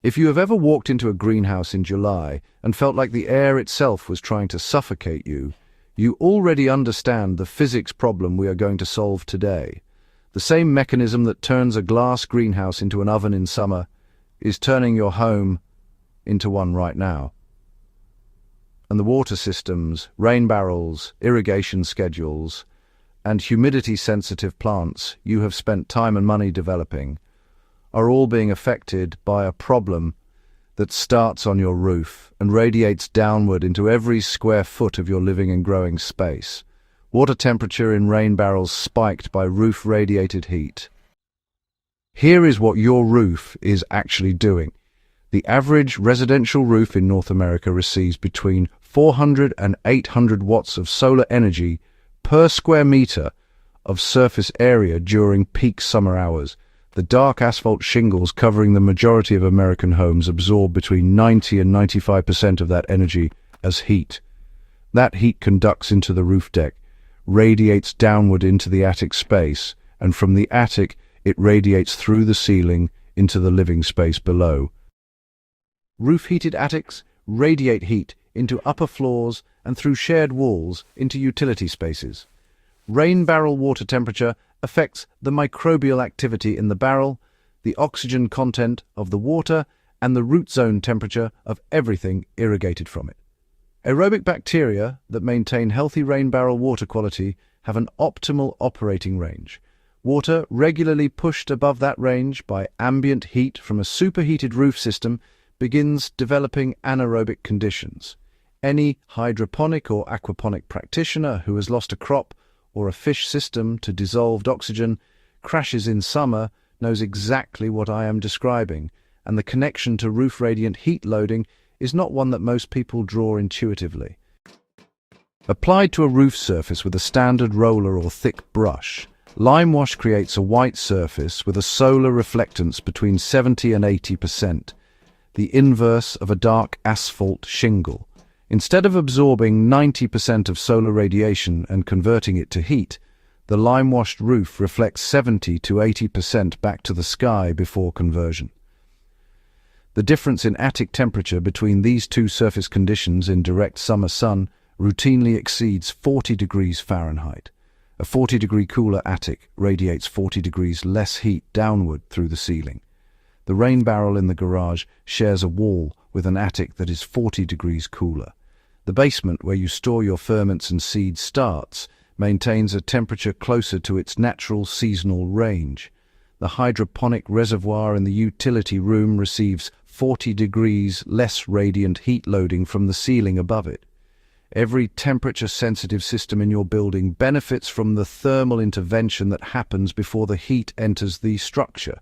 If you have ever walked into a greenhouse in July and felt like the air itself was trying to suffocate you, you already understand the physics problem we are going to solve today. The same mechanism that turns a glass greenhouse into an oven in summer is turning your home into one right now. And the water systems, rain barrels, irrigation schedules, and humidity-sensitive plants you have spent time and money developing are all being affected by a problem that starts on your roof and radiates downward into every square foot of your living and growing space. Water temperature in rain barrels spiked by roof-radiated heat. Here is what your roof is actually doing. The average residential roof in North America receives between 400 and 800 watts of solar energy per square meter of surface area during peak summer hours. The dark asphalt shingles covering the majority of American homes absorb between 90 and 95% of that energy as heat. That heat conducts into the roof deck, radiates downward into the attic space, and from the attic it radiates through the ceiling into the living space below. Roof-heated attics radiate heat into upper floors and through shared walls into utility spaces. Rain barrel water temperature affects the microbial activity in the barrel, the oxygen content of the water, and the root zone temperature of everything irrigated from it. Aerobic bacteria that maintain healthy rain barrel water quality have an optimal operating range. Water regularly pushed above that range by ambient heat from a superheated roof system begins developing anaerobic conditions. Any hydroponic or aquaponic practitioner who has lost a crop or a fish system to dissolved oxygen crashes in summer knows exactly what I am describing, and the connection to roof radiant heat loading is not one that most people draw intuitively. Applied to a roof surface with a standard roller or thick brush, limewash creates a white surface with a solar reflectance between 70 and 80%, the inverse of a dark asphalt shingle. Instead of absorbing 90% of solar radiation and converting it to heat, the lime-washed roof reflects 70 to 80% back to the sky before conversion. The difference in attic temperature between these two surface conditions in direct summer sun routinely exceeds 40 degrees Fahrenheit. A 40-degree cooler attic radiates 40 degrees less heat downward through the ceiling. The rain barrel in the garage shares a wall with an attic that is 40 degrees cooler. The basement, where you store your ferments and seeds, maintains a temperature closer to its natural seasonal range. The hydroponic reservoir in the utility room receives 40 degrees less radiant heat loading from the ceiling above it. Every temperature-sensitive system in your building benefits from the thermal intervention that happens before the heat enters the structure.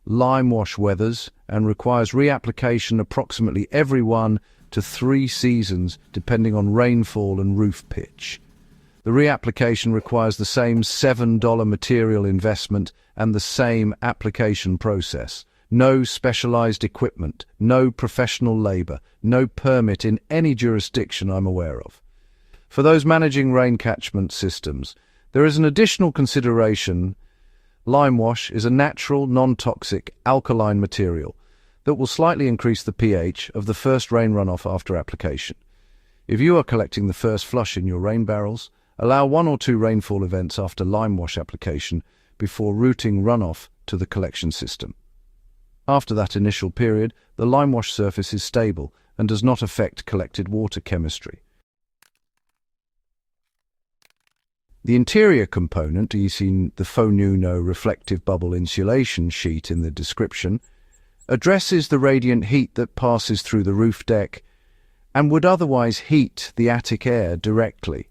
Limewash weathers and requires reapplication approximately every 1 to 3 seasons depending on rainfall and roof pitch. The reapplication requires the same $7 material investment and the same application process. No specialized equipment, no professional labor, no permit in any jurisdiction I'm aware of. For those managing rain catchment systems, there is an additional consideration. Limewash is a natural, non-toxic, alkaline material that will slightly increase the pH of the first rain runoff after application. If you are collecting the first flush in your rain barrels, allow 1 or 2 rainfall events after limewash application before routing runoff to the collection system. After that initial period, the limewash surface is stable and does not affect collected water chemistry. The interior component, you see the FONUNO reflective bubble insulation sheet in the description, addresses the radiant heat that passes through the roof deck and would otherwise heat the attic air directly.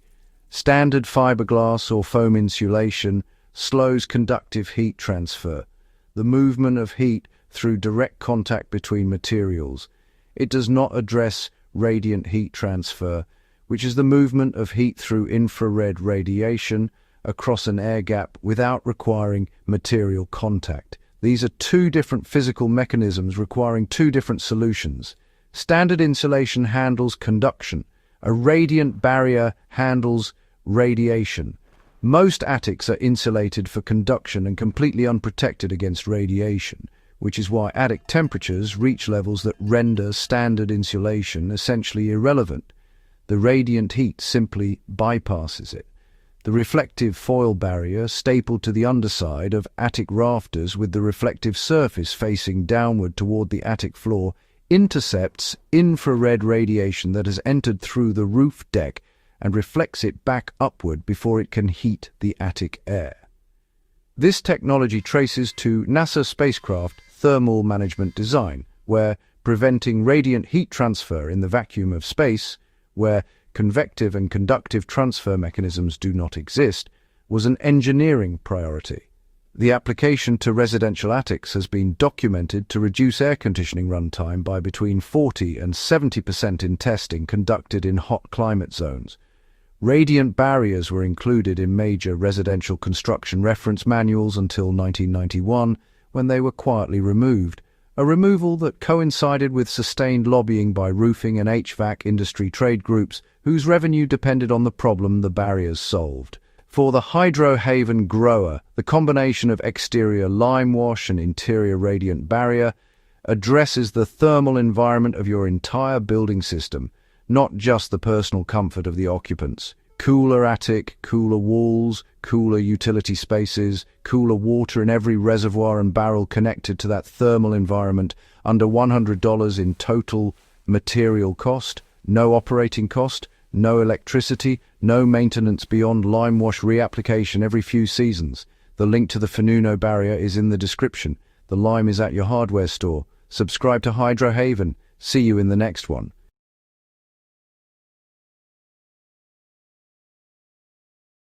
Standard fiberglass or foam insulation slows conductive heat transfer, the movement of heat through direct contact between materials. It does not address radiant heat transfer, which is the movement of heat through infrared radiation across an air gap without requiring material contact. These are 2 different physical mechanisms requiring 2 different solutions. Standard insulation handles conduction. A radiant barrier handles radiation. Most attics are insulated for conduction and completely unprotected against radiation, which is why attic temperatures reach levels that render standard insulation essentially irrelevant. The radiant heat simply bypasses it. The reflective foil barrier stapled to the underside of attic rafters with the reflective surface facing downward toward the attic floor intercepts infrared radiation that has entered through the roof deck and reflects it back upward before it can heat the attic air. This technology traces to NASA spacecraft thermal management design, where preventing radiant heat transfer in the vacuum of space, where convective and conductive transfer mechanisms do not exist, was an engineering priority. The application to residential attics has been documented to reduce air conditioning runtime by between 40 and 70% in testing conducted in hot climate zones. Radiant barriers were included in major residential construction reference manuals until 1991, when they were quietly removed, a removal that coincided with sustained lobbying by roofing and HVAC industry trade groups whose revenue depended on the problem the barriers solved. For the HydroHaven grower, the combination of exterior limewash and interior radiant barrier addresses the thermal environment of your entire building system, not just the personal comfort of the occupants. Cooler attic, cooler walls, cooler utility spaces, cooler water in every reservoir and barrel connected to that thermal environment, under $100 in total material cost, no operating cost, no electricity, no maintenance beyond limewash reapplication every few seasons. The link to the FONUNO barrier is in the description. The lime is at your hardware store. Subscribe to HydroHaven. See you in the next one.